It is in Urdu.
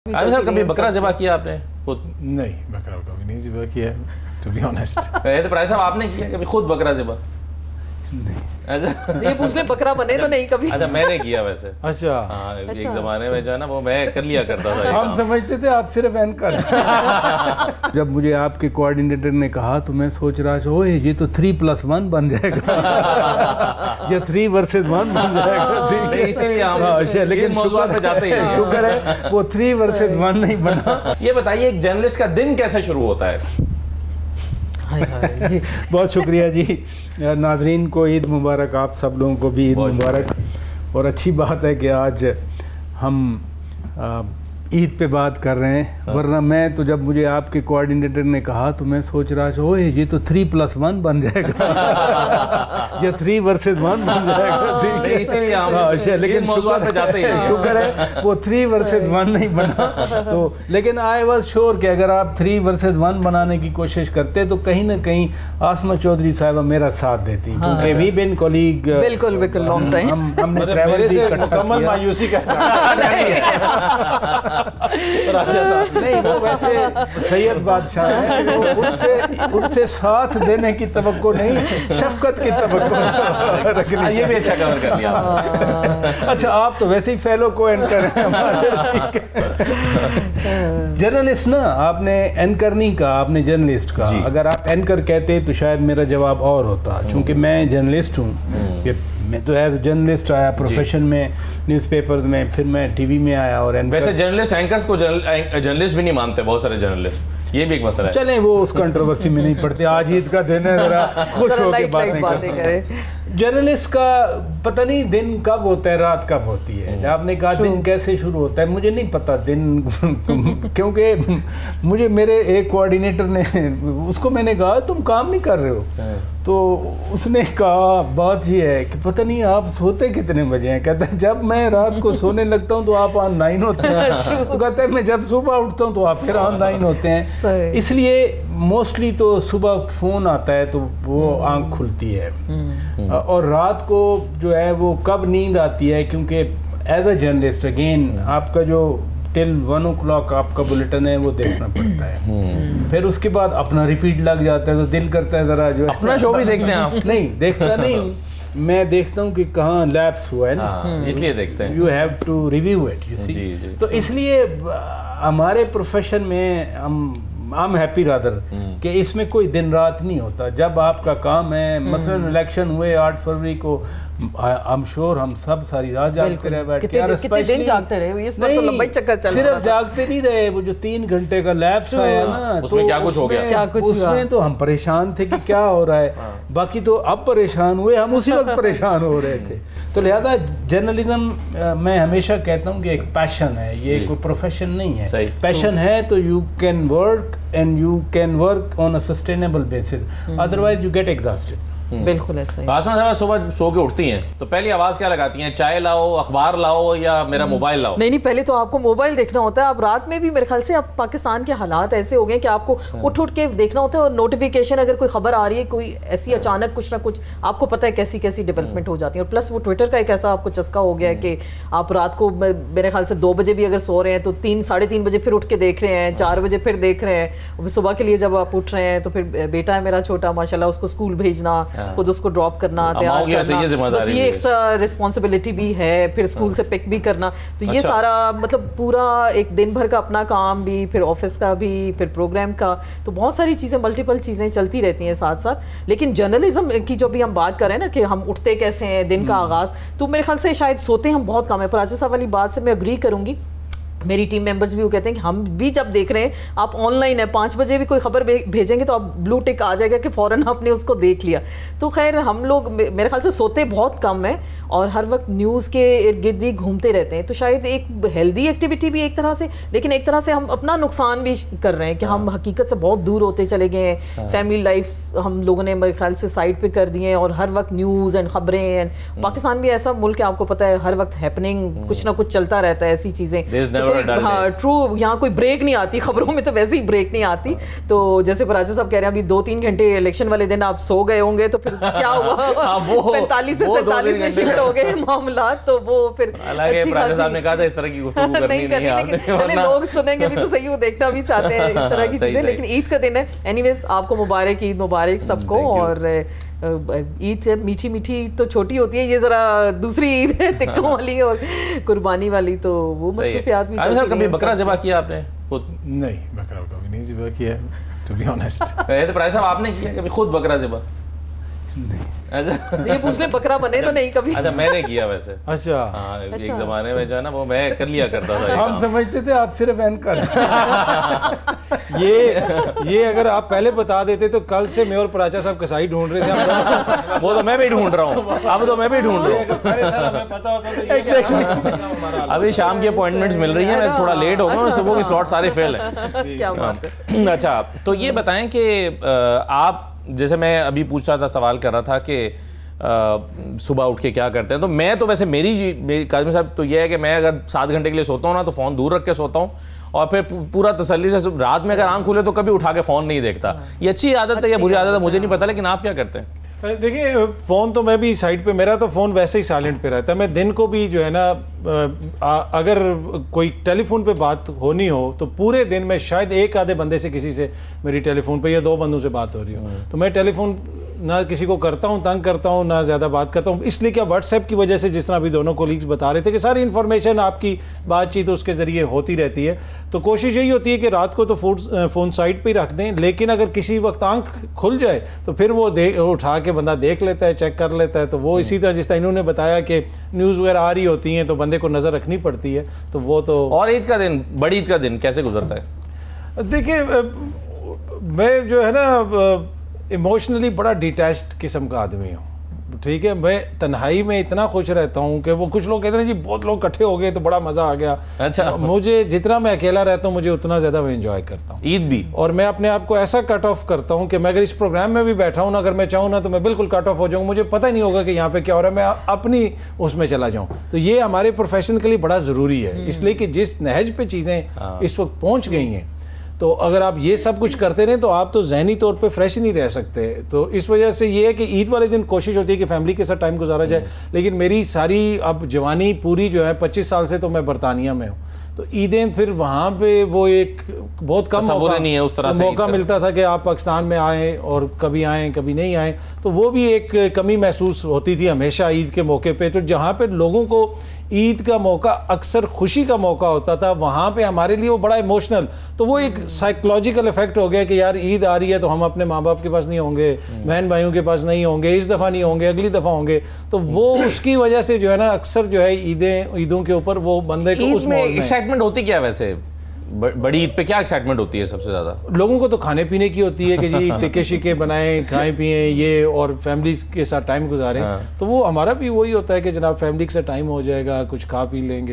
عامر صاحب کبھی بکرا ذبح کیا آپ نے خود؟ نہیں، بکرا کبھی نہیں ذبح کیا ٹو بی آنیسٹ۔ ایسے پرائز صاحب آپ نے کیا کبھی خود بکرا ذبح؟ نہیں۔ اچھا یہ پوچھ لیں بکرا بنے تو نہیں کبھی؟ اچھا میں نے کیا ویسے۔ اچھا ہاں ایک زمانے میں جو ہے نا وہ میں کر لیا کرتا تھا۔ ہم سمجھتے تھے آپ صرف اینکر۔ جب مجھے آپ کے کوآرڈینیٹر نے کہا تو میں سوچ رہا تھا اوہ یہ تو 3+1 بن جائے گا، یہ 3 versus 1 بن جائے گا۔ اسی لیے ہم لیکن موضوعات پہ جاتے ہیں، شکر ہے وہ 3 versus 1 نہیں بنا۔ یہ بتائیے ایک جرنلسٹ کا دن کیسے شروع ہوتا ہے؟ بہت شکریہ جی۔ ناظرین کو عید مبارک، آپ سب لوگوں کو بھی عید مبارک۔ اور اچھی بات ہے کہ آج ہم عید پہ بات کر رہے ہیں، ورنہ میں تو جب مجھے آپ کے کوآرڈینیٹر نے کہا تو میں سوچ رہا تھا اوہ یہ تو 3+1 بن جائے گا، یہ 3 versus 1 بن جائے گا۔ اسی لیے ہم لیکن موضوعات پہ جاتے ہیں، شکر ہے وہ 3 versus 1 نہیں بنا۔ تو لیکن آئی واز شیور کہ اگر آپ 3 versus 1 بنانے کی کوشش کرتے تو کہیں نہ کہیں آسمہ چودھری صاحبہ میرا ساتھ دیتی، کیونکہ وی بن کولیگ۔ بالکل بالکل لانگ ٹائم ہم نے ٹریول بھی مکمل مایوسی کا نہیں، وہ ویسے سید بادشاہ ہیں، ان سے ساتھ دینے کی توقع نہیں، شفقت کی توقع رکھنی۔ یہ بھی اچھا کور کر لیا۔ اچھا آپ تو ویسے ہی فیلو کو اینکر ہیں ہمارے۔ جرنلسٹ نا، آپ نے اینکر نہیں کہا، آپ نے جرنلسٹ کہا۔ اگر آپ اینکر کہتے تو شاید میرا جواب اور ہوتا، چونکہ میں جرنلسٹ ہوں۔ میں تو ایز جرنلسٹ آیا پروفیشن میں، نیوز پیپرز میں، پھر میں ٹی وی میں آیا۔ اور ویسے جرنلسٹ اینکرز کو جرنلسٹ بھی نہیں مانتے بہت سارے جرنلسٹ، یہ بھی ایک مسئلہ ہے۔ چلیں وہ اس کنٹروورسی میں نہیں پڑتے، آج عید کا دن ہے، ذرا خوش ہو کے باتیں کریں۔ جرنلسٹ کا پتہ نہیں دن کب ہوتا ہے، رات کب ہوتی ہے۔ آپ نے کہا دن کیسے شروع ہوتا ہے، مجھے نہیں پتا دن، کیونکہ مجھے میرے ایک کوآرڈینیٹر نے، اس کو میں نے کہا تم کام نہیں کر رہے ہو، تو اس نے کہا بات یہ ہے کہ پتہ نہیں آپ سوتے کتنے بجے ہیں۔ کہتا ہے جب میں رات کو سونے لگتا ہوں تو آپ آن لائن ہوتے ہیں، تو کہتا ہے میں جب صبح اٹھتا ہوں تو آپ پھر آن لائن ہوتے ہیں۔ اس لیے موسٹلی تو صبح فون آتا ہے تو وہ آنکھ کھلتی ہے، اور رات کو جو ہے وہ کب نیند آتی ہے، کیونکہ ایز اے جرنلسٹ اگین آپ کا جو ٹل 1 o'clock آپ کا بلیٹن ہے وہ دیکھنا پڑتا ہے، پھر اس کے بعد اپنا ریپیٹ لگ جاتا ہے، تو دل کرتا ہے ذرا جو اپنا شو بھی دیکھتے ہیں آپ؟ نہیں دیکھتا نہیں، میں دیکھتا ہوں کہ کہاں لیپس ہوا ہے نا، اس لیے دیکھتے ہیں۔ You have to review it, you see. تو اس لیے ہمارے پروفیشن میں ہم ہیپی رادر کہ اس میں کوئی دن رات نہیں ہوتا۔ جب آپ کا کام ہے، مثلا الیکشن ہوئے 8 فروری کو، I'm sure ہم سب ساری رات جاگتے رہے بیٹھ کے، کتنے دن جاگتے رہے، اس پر تو لمبائی چکر چل رہا تھا۔ صرف جاگتے نہیں رہے، وہ جو 3 گھنٹے کا لیپس آیا نا، اس میں کیا کچھ ہو گیا، اس میں تو ہم پریشان تھے کہ کیا ہو رہا ہے، باقی تو اب پریشان ہوئے، ہم اسی وقت پریشان ہو رہے تھے۔ تو لہذا جرنلزم میں ہمیشہ کہتا ہوں کہ ایک پیشن ہے، یہ کوئی پروفیشن نہیں ہے۔ پیشن ہے تو you can work and you can work on a sustainable basis, otherwise you get exhausted۔ بالکل ایسا ہی۔ آسمہ صاحب صبح سو کے اٹھتی ہیں تو پہلی آواز کیا لگاتی ہیں؟ چائے لاؤ، اخبار لاؤ، یا میرا موبائل لاؤ؟ نہیں پہلے تو آپ کو موبائل دیکھنا ہوتا ہے۔ اب رات میں بھی میرے خیال سے اب پاکستان کے حالات ایسے ہو گئے کہ آپ کو اٹھ کے دیکھنا ہوتا ہے، اور نوٹیفیکیشن اگر کوئی خبر آ رہی ہے، کوئی ایسی اچانک کچھ نہ کچھ، آپ کو پتہ ہے کیسی کیسی ڈیولپمنٹ ہو جاتی ہے۔ اور پلس وہ ٹویٹر کا ایک ایسا آپ کو چسکا ہو گیا ہے کہ آپ رات کو میرے خیال سے 2 بجے بھی اگر سو رہے ہیں تو 3 ساڑھے 3 بجے پھر اٹھ کے دیکھ رہے ہیں، 4 بجے پھر دیکھ رہے ہیں۔ صبح کے لیے جب آپ اٹھ رہے ہیں تو پھر بیٹا ہے میرا چھوٹا، ماشاء اللہ، اس کو اسکول بھیجنا، خود اس کو ڈراپ کرنا، تیار کرنا، بس یہ ایکسٹرا رسپانسبلٹی بھی ہے، پھر اسکول سے پک بھی کرنا۔ تو یہ سارا مطلب پورا ایک دن بھر کا اپنا کام بھی، پھر آفس کا بھی، پھر پروگرام کا، تو بہت ساری چیزیں، ملٹیپل چیزیں چلتی رہتی ہیں ساتھ ساتھ۔ لیکن جرنلزم کی جو بھی ہم بات کر رہے ہیں نا کہ ہم اٹھتے کیسے ہیں، دن کا آغاز، تو میرے خیال سے شاید سوتے ہم بہت کم ہے۔ پراچا صاحب والی بات سے میں اگری کروں گی، میری ٹیم ممبرز بھی وہ کہتے ہیں کہ ہم بھی جب دیکھ رہے ہیں آپ آن لائن ہے، 5 بجے بھی کوئی خبر بھیجیں گے تو آپ بلو ٹک آ جائے گا کہ فوراً آپ نے اس کو دیکھ لیا۔ تو خیر ہم لوگ میرے خیال سے سوتے بہت کم ہیں اور ہر وقت نیوز کے ارد گرد ہی گھومتے رہتے ہیں، تو شاید ایک ہیلدی ایکٹیویٹی بھی ایک طرح سے، لیکن ایک طرح سے ہم اپنا نقصان بھی کر رہے ہیں کہ ہم حقیقت سے بہت دور ہوتے چلے گئے ہیں۔ فیملی لائف ہم لوگوں نے میرے خیال سے سائڈ پہ کر دی ہیں، اور ہر وقت نیوز اینڈ خبریں، پاکستان بھی ایسا ملک ہے، آپ کو پتہ ہے ہر وقت ہیپننگ، کچھ نہ کچھ چلتا رہتا ہے، ایسی چیزیں۔ ہاں ٹرو یہاں کوئی بریک نہیں آتی خبروں میں, تو ویسے ہی بریک نہیں آتی. تو جیسے پراچا صاحب کہہ رہے ہیں ابھی 2-3 گھنٹے الیکشن والے دن آپ سو گئے ہوں گے, تو پھر کیا ہوا 45 سے 47 میں شفٹ ہو گئے معاملات, تو وہ پھر پراچا صاحب نے کہا تھا اس طرح کی گفتگو کرنی نہیں ہے, چلے لوگ سنیں گے بھی تو صحیح, وہ دیکھنا بھی چاہتے ہیں اس طرح کی چیزیں. لیکن عید کا دن ہے, اینی ویز آپ کو مبارک, عید مبارک سب کو. اور عید میٹھی میٹھی تو چھوٹی ہوتی ہے, یہ ذرا دوسری عید ہے تکوں والی اور قربانی والی, تو وہ مصروفیات بھی. کبھی بکرا ذبح کیا آپ نے خود؟ نہیں, بکرا کبھی نہیں ذبح کیا ٹو بی آنیسٹ. ایسے پرائز صاحب آپ نے کیا کبھی خود بکرا ذبح؟ نہیں. یہ پوچھ لیں بکرا بنے تو نہیں کبھی. اچھا میں نے کیا ویسے. اچھا ہاں ایک زمانے میں جو ہے نا وہ میں کر لیا کرتا تھا. ہم سمجھتے تھے آپ صرف اینکر. یہ اگر آپ پہلے بتا دیتے تو کل سے میں اور پراچا صاحب کسائی ڈھونڈ رہے تھے. وہ تو میں بھی ڈھونڈ رہا ہوں, اب تو میں بھی ڈھونڈ رہا ہوں. ابھی شام کی اپوائنٹمنٹس مل رہی ہیں, میں تھوڑا لیٹ ہو گیا, صبح کی سلاٹ سارے فیل ہیں. اچھا تو یہ بتائیں کہ آپ جیسے میں ابھی پوچھ رہا تھا, سوال کر رہا تھا کہ صبح اٹھ کے کیا کرتے ہیں, تو میں تو ویسے میری کاظمی صاحب تو یہ ہے کہ میں اگر 7 گھنٹے کے لیے سوتا ہوں نا تو فون دور رکھ کے سوتا ہوں, اور پھر پورا تسلی سے رات میں اگر آنکھ کھولے تو کبھی اٹھا کے فون نہیں دیکھتا. یہ اچھی عادت ہے یا بری عادت ہے مجھے نہیں پتا, لیکن آپ کیا کرتے ہیں؟ دیکھیں فون تو میں بھی سائڈ پہ, میرا تو فون ویسے ہی سائلنٹ پہ رہتا ہے. میں دن کو بھی جو ہے نا اگر کوئی ٹیلی فون پہ بات ہونی ہو تو پورے دن میں شاید ایک آدھے بندے سے کسی سے میری ٹیلی فون پہ یا 2 بندوں سے بات ہو رہی ہو, تو میں ٹیلی فون نہ کسی کو کرتا ہوں, تنگ کرتا ہوں, نہ زیادہ بات کرتا ہوں. اس لیے کہ واٹس ایپ کی وجہ سے جس طرح ابھی دونوں کولیگز بتا رہے تھے کہ ساری انفارمیشن آپ کی بات چیت اس کے ذریعے ہوتی رہتی ہے, تو کوشش یہی ہوتی ہے کہ رات کو تو فون سائڈ پہ ہی رکھ دیں, لیکن اگر کسی وقت آنکھ کھل جائے تو پھر وہ اٹھا کے بندہ دیکھ لیتا ہے, چیک کر لیتا ہے. تو وہ اسی طرح جس طرح انہوں نے بتایا کہ نیوز وغیرہ آ رہی ہوتی ہیں تو بندے کو نظر رکھنی پڑتی ہے, تو وہ تو. اور عید کا دن, بڑی عید کا دن کیسے گزرتا ہے؟ دیکھیں میں جو ہے نا ایموشنلی بڑا ڈیٹیچڈ قسم کا آدمی ہوں, ٹھیک ہے. میں تنہائی میں اتنا خوش رہتا ہوں کہ وہ کچھ لوگ کہتے ہیں جی بہت لوگ اکٹھے ہو گئے تو بڑا مزہ آ گیا. اچھا مجھے جتنا میں اکیلا رہتا ہوں مجھے اتنا زیادہ میں انجوائے کرتا ہوں عید بھی, اور میں اپنے آپ کو ایسا کٹ آف کرتا ہوں کہ میں اگر اس پروگرام میں بھی بیٹھا ہوں نا, اگر میں چاہوں نا تو میں بالکل کٹ آف ہو جاؤں, مجھے پتہ ہی نہیں ہوگا کہ یہاں پہ کیا ہو رہا ہے, میں اپنی اس میں چلا جاؤں. تو یہ ہمارے پروفیشن کے لیے بڑا ضروری ہے, اس لیے کہ جس نہج پہ چیزیں اس وقت پہنچ گئی ہیں, تو اگر آپ یہ سب کچھ کرتے رہیں تو آپ تو ذہنی طور پہ فریش نہیں رہ سکتے. تو اس وجہ سے یہ ہے کہ عید والے دن کوشش ہوتی ہے کہ فیملی کے ساتھ ٹائم گزارا جائے. لیکن میری ساری اب جوانی پوری جو ہے 25 سال سے تو میں برطانیہ میں ہوں, تو عیدیں پھر وہاں پہ وہ ایک بہت کم موقع ملتا تھا کہ آپ پاکستان میں آئیں, اور کبھی آئیں کبھی نہیں آئیں, تو وہ بھی ایک کمی محسوس ہوتی تھی ہمیشہ عید کے موقع پہ. تو جہاں پہ لوگوں کو عید کا موقع اکثر خوشی کا موقع ہوتا تھا, وہاں پہ ہمارے لیے وہ بڑا ایموشنل, تو وہ ایک سائیکولوجیکل افیکٹ ہو گیا کہ یار عید آ رہی ہے تو ہم اپنے ماں باپ کے پاس نہیں ہوں گے, بہن بھائیوں کے پاس نہیں ہوں گے, اس دفعہ نہیں ہوں گے, اگلی دفعہ ہوں گے. تو وہ اس کی وجہ سے جو ہے نا اکثر جو ہے عیدوں کے اوپر وہ بندے کو اس میں ایکسائٹمنٹ ہوتی کیا ویسے بڑی عید پہ, کیا ایکسائٹمنٹ ہوتی ہے سب سے زیادہ؟ لوگوں کو تو کھانے پینے کی ہوتی ہے کہ جی ٹکے شکے بنائیں, کھائیں پئیں یہ, اور فیملیز کے ساتھ ٹائم گزاریں. تو وہ ہمارا بھی وہی ہوتا ہے کہ جناب فیملی کے ساتھ ٹائم ہو جائے گا, کچھ کھا پی لیں گے.